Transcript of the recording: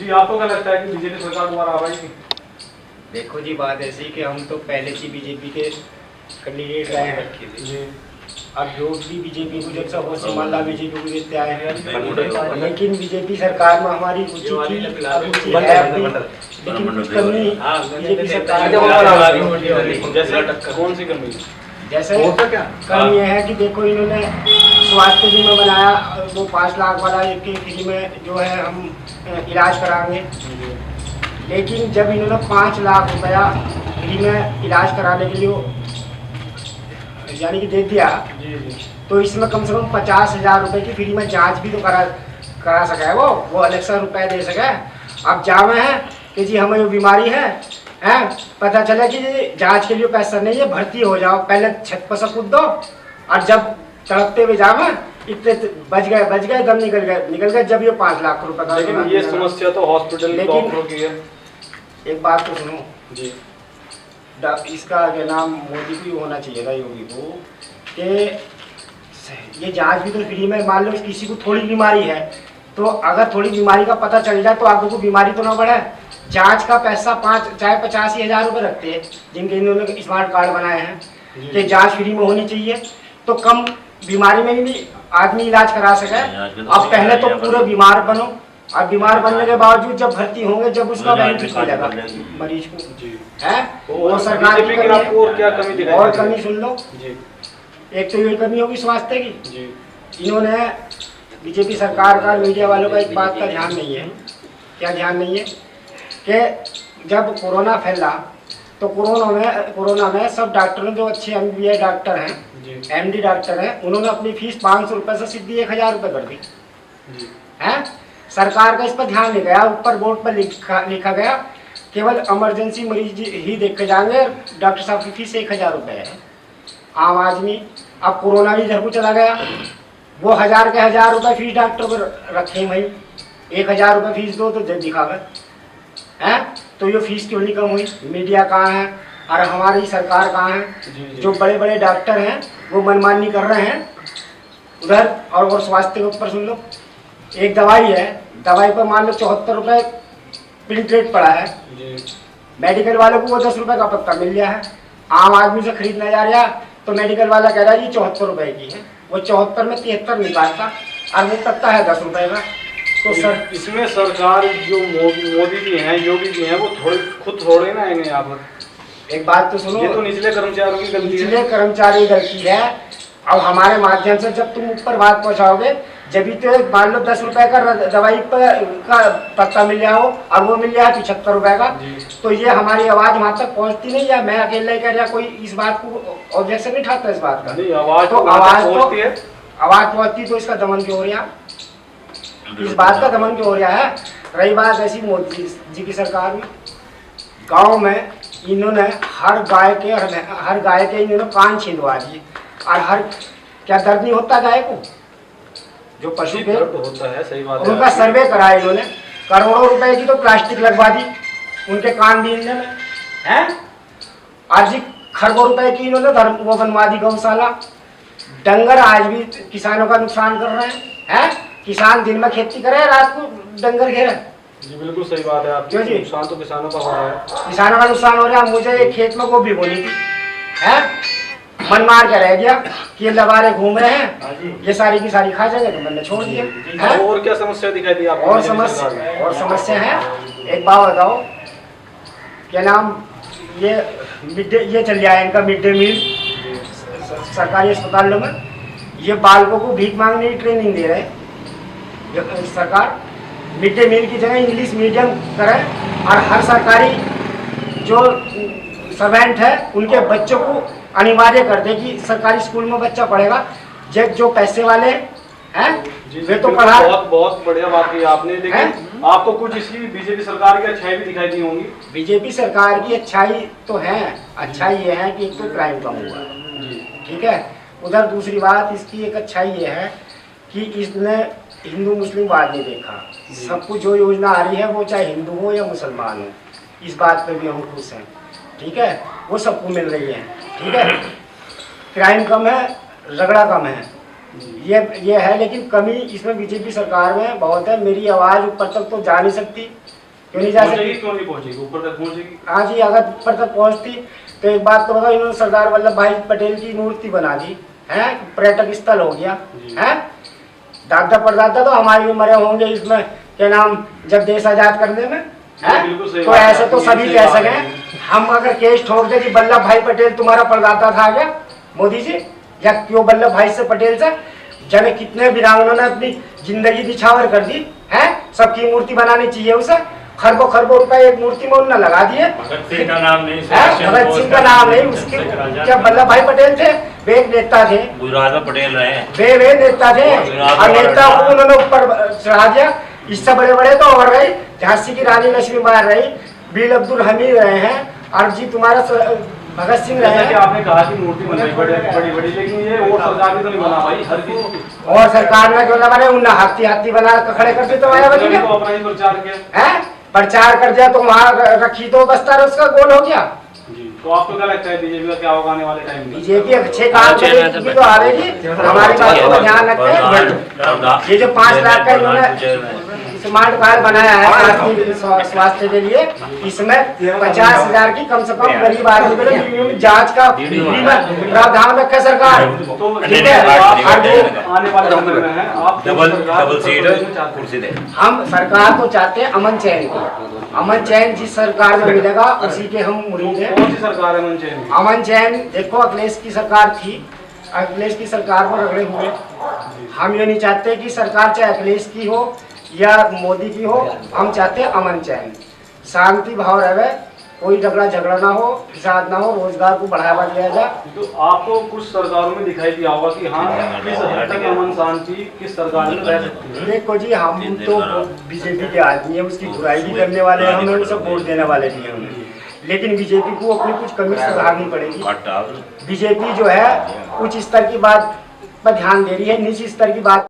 जी आपको क्या लगता है कि बीजेपी सरकार दोबारा आ पाएगी? देखो जी, बात ऐसी कि हम तो पहले से बीजेपी के कैंडिडेट रहे रखे थे। अब जो भी बीजेपी को जब सब से माला बीजेपी को देते आए हैं, लेकिन बीजेपी सरकार में हमारी रुचि थी, रुचि है अभी, लेकिन कुछ कमी बीजेपी सरकार कौन सी कमी? जैसे कमी यह है कि देखो इन्होंने स्वास्थ्य बीमा बनाया, वो 5 लाख वाला एक फ्री में जो है हम इलाज कराएंगे, लेकिन जब इन्होंने 5 लाख रुपया फ्री में इलाज कराने के लिए यानी कि दे दिया, तो इसमें कम से कम 50,000 रुपये की फ्री में जांच भी तो करा सके, वो अलग से रुपये दे सके। अब जावे हैं कि जी हमें ये बीमारी है, पता चला कि जांच के लिए पैसा नहीं है, भर्ती हो जाओ, पहले छत पर से कूद दो, और जब तड़पते हुए जावे इतने बच गए दम निकल गए जब ये 5 लाख रुपए का। लेकिन ये समस्या तो हॉस्पिटल डॉक्टरों की है। एक बात तो सुनो जी, इसका क्या नाम मोदी को होना चाहिए था, योगी को, कि ये जांच भी तो फ्री में, मान लो किसी को थोड़ी बीमारी है तो अगर थोड़ी बीमारी का पता चल जाए तो आगे को बीमारी तो ना बढ़े। जांच का पैसा चाहे 85,000 रुपये रखते हैं जिनके इन्होंने स्मार्ट कार्ड बनाए हैं, कि जांच फ्री में होनी चाहिए तो कम बीमारी में भी आदमी इलाज करा सके। अब पहले तो पूरे बीमार बनो, और बीमार बनने के बावजूद जब भर्ती होंगे जब उसका बेनिफिट मिलेगा मरीज को, है वो सरकार की कमी है। और क्या कमी दिखाई? और कमी सुन लो जी, एक तो ये कमी होगी स्वास्थ्य की जी। इन्होंने बीजेपी सरकार का, मीडिया वालों का एक बात का ध्यान नहीं है। क्या ध्यान नहीं है? कि जब कोरोना फैला तो कोरोना में सब डॉक्टरों, जो अच्छे MBBS डॉक्टर हैं, MD डॉक्टर हैं, उन्होंने अपनी फीस 500 रुपये से सीधी 1,000 रुपये कर दी है। सरकार का इस पर ध्यान नहीं गया, ऊपर बोर्ड पर लिखा गया केवल इमरजेंसी मरीज ही देखे जाएंगे, डॉक्टर साहब की फीस 1,000 रुपये है। आम आदमी, अब कोरोना भी इधर को चला गया, वो 1,000 रुपये फीस डॉक्टर को रखे भाई, 1,000 रुपये फीस दो तो जब दिखावे हैं, तो ये फीस क्यों नहीं कम हुई? मीडिया कहाँ है और हमारी सरकार कहाँ है? जो बड़े बड़े डॉक्टर हैं वो मनमानी कर रहे हैं उधर। और स्वास्थ्य के ऊपर सुन लो, एक दवाई है, दवाई पर मान लो 74 रुपये प्रिंट रेट पड़ा है, मेडिकल वालों को वो 10 रुपये का पत्ता मिल गया है। आम आदमी से खरीदना जा रहा तो मेडिकल वाला कह रहा है ये 74 रुपये की है, वो 74 में 73 निकालता और वो पत्ता है 10 रुपये का। तो सर इसमें सरकार जो मोदी जी हैं, योगी जी हैं, वो थोड़े ना आएंगे यहाँ पर। एक बात तो सुनो, ये तो निचले कर्मचारियों की गलती है। निचले कर्मचारी गलती है। अब हमारे माध्यम से जब तुम ऊपर बात पहुँचाओगे, जब भी तो मान लो 10 रुपये का दवाई का पत्ता मिल जाओ और वो मिल जाए 75 रुपये का, तो ये हमारी आवाज़ वहाँ तक पहुँचती नहीं है। मैं अकेला ही कह रहा, कोई इस बात को ऑब्जेक्शन नहीं उठाता इस बात का। आवाज़ पहुँचती तो इसका दमन क्यों हो रहा? इस बात का दमन क्यों हो रहा है? रही बात ऐसी मोदी जी की सरकार में, गाँव में इन्होंने हर गाय के इन्होंने कान छिंदवा दिए, और हर क्या दर्द नहीं होता गाय को? जो पशु के होता है, सही बात है। उनका सर्वे कराया इन्होंने, करोड़ों रुपए की तो प्लास्टिक लगवा दी उनके कान बीनने में है। आज जी खरबों रुपए की इन्होंने वो बनवा दी गौशाला। डंगर आज भी किसानों का नुकसान कर रहे हैं। किसान दिन में खेती करे, रात को डंगर घेरे। जी बिल्कुल सही बात है आपकी। नुकसान तो किसानों का हो रहा है, किसानों का नुकसान हो रहा है। मुझे खेत में गोभी बोनी थी है, मन मार के रह गया कि ये लबारे घूम रहे हैं, ये सारी की सारी खा जाएंगे, तो मैंने छोड़ दिया। और क्या समस्या दिखाई दी आपको? और समस्या है। एक बात बताओ, क्या नाम, ये चल जाए इनका मिड डे मील सरकारी अस्पतालों में। ये बालकों को भीख मांगने की ट्रेनिंग दे रहे हैं सरकार। मिड डे मील की जगह इंग्लिश मीडियम करें, और हर सरकारी जो सर्वेंट है उनके बच्चों को अनिवार्य कर दे कि सरकारी स्कूल में बच्चा पढ़ेगा। जो पैसे वाले हैं वे तो पढ़ा। बहुत बढ़िया बात की आपने। लेकिन आपको कुछ इसकी बीजेपी सरकार की अच्छाई भी दिखाई दी होंगी? बीजेपी सरकार की अच्छाई तो है। अच्छाई ये है कि एक तो क्राइम कम हुआ, ठीक है। उधर दूसरी बात इसकी एक अच्छाई ये है कि इसने हिंदू मुस्लिम बात नहीं देखा। सबको जो योजना आ रही है वो चाहे हिंदू हो या मुसलमान हो, इस बात पर भी हम खुश हैं, ठीक है। वो सबको मिल रही है, ठीक है। क्राइम कम है, झगड़ा कम है, ये है। लेकिन कमी इसमें बीजेपी सरकार में बहुत है। मेरी आवाज़ ऊपर तक तो जा नहीं सकती, क्यों नहीं जा पहुंचेगी, सकती? क्यों नहीं पहुंचेगी? ऊपर तक पहुंचेगी। हाँ जी, अगर ऊपर तक पहुंचती तो एक बात तो बताओ, इन्होंने सरदार वल्लभ भाई पटेल की मूर्ति बना दी है, पर्यटक स्थल हो गया है। दादा परदादा तो हमारे भी मरे होंगे इसमें, क्या नाम, जब देश आजाद करने में है। बिल्कुल सही तो बात है, ऐसे तो बिल्कुल सभी सही कह बात सके। है। हम अगर केस ठोक दे कि वल्लभ भाई पटेल तुम्हारा परदादा था क्या मोदी जी, या क्यों वल्लभ भाई से पटेल से, जाने कितने वीरांगनों ने अपनी जिंदगी निछावर कर दी है। सबकी मूर्ति बनानी चाहिए उसे, खरबों खरबों रुपए एक मूर्ति में उन्होंने लगा दिए। भगत सिंह का नाम नहीं, भगत सिंह का नाम नहीं, उसके क्या वल्लभ भाई पटेल थे, वे एक नेता थे, गुजरात में पटेल रहे हैं। वे नेता थे, और नेता को उन्होंने ऊपर चढ़ा दिया। इससे बड़े बड़े तो और रहे, झांसी की रानी लक्ष्मीबाई रही, बीर अब्दुल हमीद रहे हैं, और जी तुम्हारा भगत सिंह रहे जैसा कि हैं। आपने कहा कि मूर्ति बनाई बड़ी बड़ी, लेकिन ये और सरकार भी तो नहीं बना पाई हर किसी की। और सरकार ने क्यों ना बने, उन्हें हाथी हाथी बना कर खड़े कर दिए तो मायावती ने तो अपना ही प्रचार किया है, प्रचार कर दिया तो वहाँ रखी तो बस्तर उसका गोल हो गया। जी। तो आपको क्या लगता है बीजेपी का क्या होगा आने वाले टाइम में? बीजेपी अच्छे काम करेगी तो आएगी, हमारी बातों का ध्यान रखें। ये जो 5 लाख का इन्होंने स्मार्ट कार्ड बनाया है स्वास्थ्य के लिए, इसमें 50,000 की कम से कम गरीब आदमी के लिए जांच का प्रावधान रखे सरकार। तो ठीक है, आने वाले समय में है आप डबल सीट कुर्सी दे। हम सरकार को चाहते हैं अमन चैन की, अमन चैन जिस सरकार में मिलेगा उसी के हम मुरीद हैं। कौन सी सरकार है अमन चैन की? अमन चैन देखो, अखिलेश की सरकार थी, अखिलेश की सरकार पर रगड़े हुए। हम ये नहीं चाहते कि सरकार चाहे अखिलेश की हो या मोदी की हो, हम चाहते हैं अमन चैन, शांति भाव रहे, कोई झगड़ा ना हो, फिसाद ना हो, रोजगार को बढ़ावा दिया जाए। तो आपको कुछ सरकारों में दिखाई दिया होगा कि हाँ किस हद तक अमन शांति किस सरकार में रह सकती है। देखो जी, हम तो बीजेपी के आदमी है, उसकी बुराई भी करने वाले हैं, हमें उसे वोट देने वाले भी हैं, लेकिन बीजेपी को अपनी कुछ कमी सुधारनी पड़ेगी। बीजेपी जो है उच्च स्तर की बात पर ध्यान दे रही है, निचले स्तर की बात